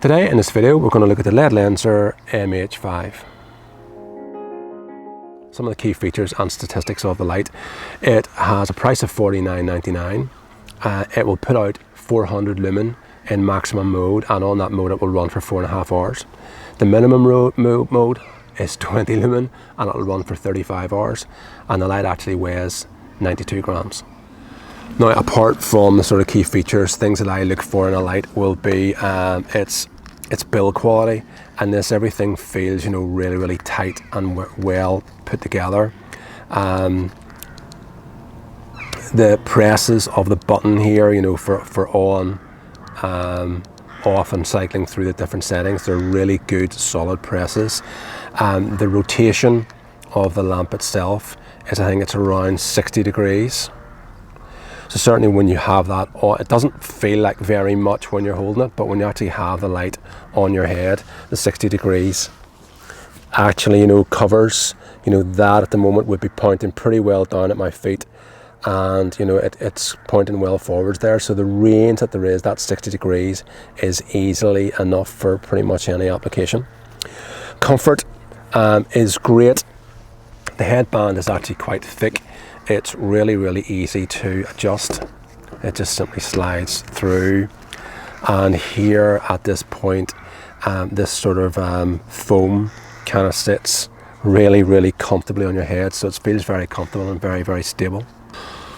Today in this video we're going to look at the LED Lenser MH5. Some of the key features and statistics of the light. It has a price of $49.99. It will put out 400 lumen in maximum mode, and on that mode it will run for 4.5 hours. The minimum mode is 20 lumen and it will run for 35 hours, and the light actually weighs 92 grams. Now, apart from the sort of key features, things that I look for in a light will be its build quality, and everything feels really tight and well put together. The presses of the button here, for on, off and cycling through the different settings, they're really good solid presses. The rotation of the lamp itself is, I think it's around 60 degrees. So certainly when you have that on, it doesn't feel like very much when you're holding it, but when you actually have the light on your head, the 60 degrees actually covers, that at the moment would be pointing pretty well down at my feet, and it's pointing well forwards there. So the range that there is, that 60 degrees, is easily enough for pretty much any application. Comfort is great. The headband is actually quite thick. It's really easy to adjust. It just simply slides through, and here at this point, this sort of foam kind of sits really comfortably on your head, so it feels very comfortable and very stable.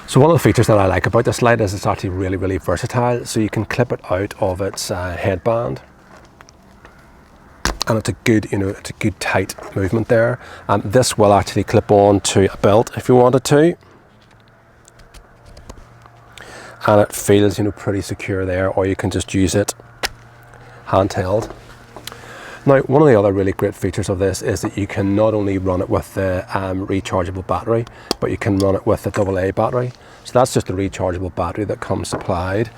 So one of the features that I like about this light is it's actually really versatile. So you can clip it out of its headband, and it's a good tight movement there. This will actually clip on to a belt if you wanted to, and it feels pretty secure there, or you can just use it handheld. Now, one of the other really great features of this is that you can not only run it with the rechargeable battery, but you can run it with the AA battery. So that's just the rechargeable battery that comes supplied,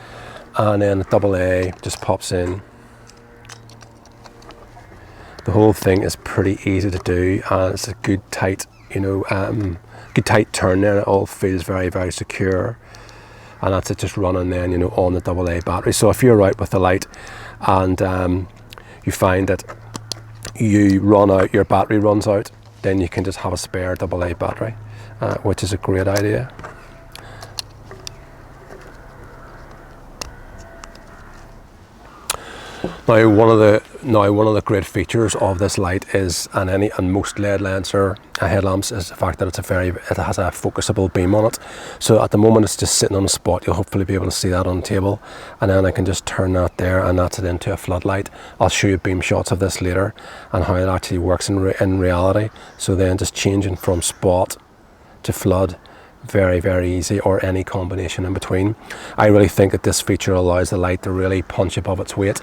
and then the AA just pops in. The whole thing is pretty easy to do, and it's a good tight, good tight turn there. It all feels very secure, and that's it, just running then, on the AA battery. So if you're out with the light and you find that you run out, your battery runs out, then you can just have a spare AA battery, which is a great idea. Now, one of the great features of this light is, and most LED Lenser headlamps, is the fact that it has a focusable beam on it. So at the moment it's just sitting on a spot. You'll hopefully be able to see that on the table, and then I can just turn that there, and that's it into a floodlight. I'll show you beam shots of this later and how it actually works in reality. So then just changing from spot to flood, very easy, or any combination in between. I really think that this feature allows the light to really punch above its weight.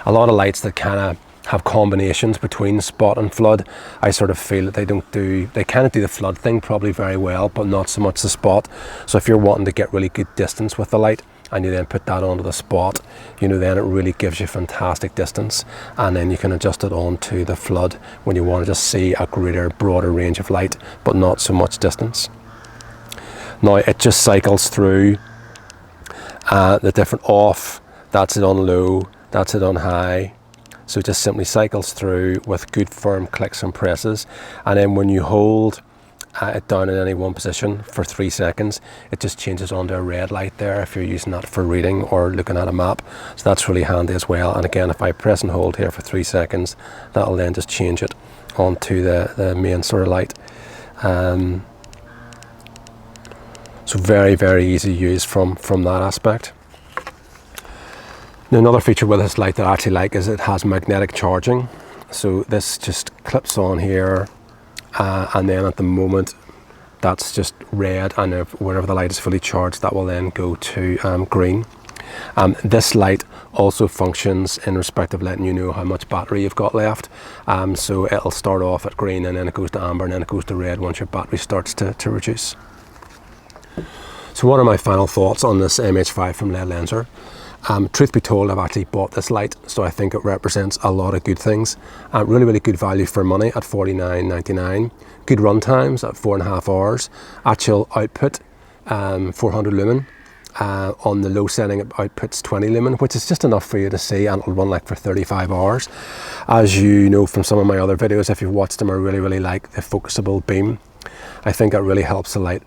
A lot of lights that kind of have combinations between spot and flood, I sort of feel that they kind of do the flood thing probably very well, but not so much the spot. So if you're wanting to get really good distance with the light, and you then put that onto the spot, then it really gives you fantastic distance, and then you can adjust it onto the flood when you want to just see a broader range of light, but not so much distance. Now it just cycles through the different off, that's it on low, that's it on high. So it just simply cycles through with good firm clicks and presses, and then when you hold it down in any one position for 3 seconds, it just changes onto a red light there if you're using that for reading or looking at a map. So that's really handy as well. And again, if I press and hold here for 3 seconds, that'll then just change it onto the main sort of light. So very easy to use from that aspect. Now, another feature with this light that I actually like is it has magnetic charging. So this just clips on here, and then at the moment that's just red, and whenever the light is fully charged, that will then go to green. This light also functions in respect of letting you know how much battery you've got left. So it'll start off at green, and then it goes to amber, and then it goes to red once your battery starts to reduce. So what are my final thoughts on this MH5 from LED Lenser? Truth be told, I've actually bought this light, so I think it represents a lot of good things. Really good value for money at $49.99. Good run times at 4.5 hours. Actual output, 400 lumen. On the low setting it outputs 20 lumen, which is just enough for you to see, and it'll run like for 35 hours. As you know from some of my other videos, if you've watched them, I really like the focusable beam. I think that really helps the light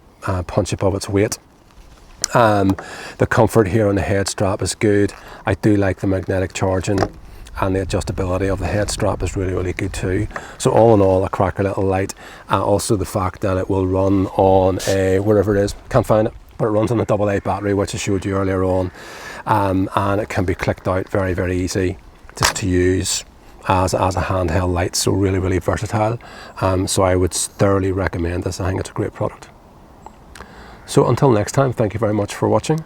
punch above its weight. The comfort here on the head strap is good. I do like the magnetic charging, and the adjustability of the head strap is really good too. So all in all, a cracker little light. Also the fact that it will run on a, wherever it is, can't find it, but it runs on a AA battery, which I showed you earlier on, and it can be clicked out very easy just to use as a handheld light. So really versatile. So I would thoroughly recommend this. I think it's a great product. So until next time, thank you very much for watching.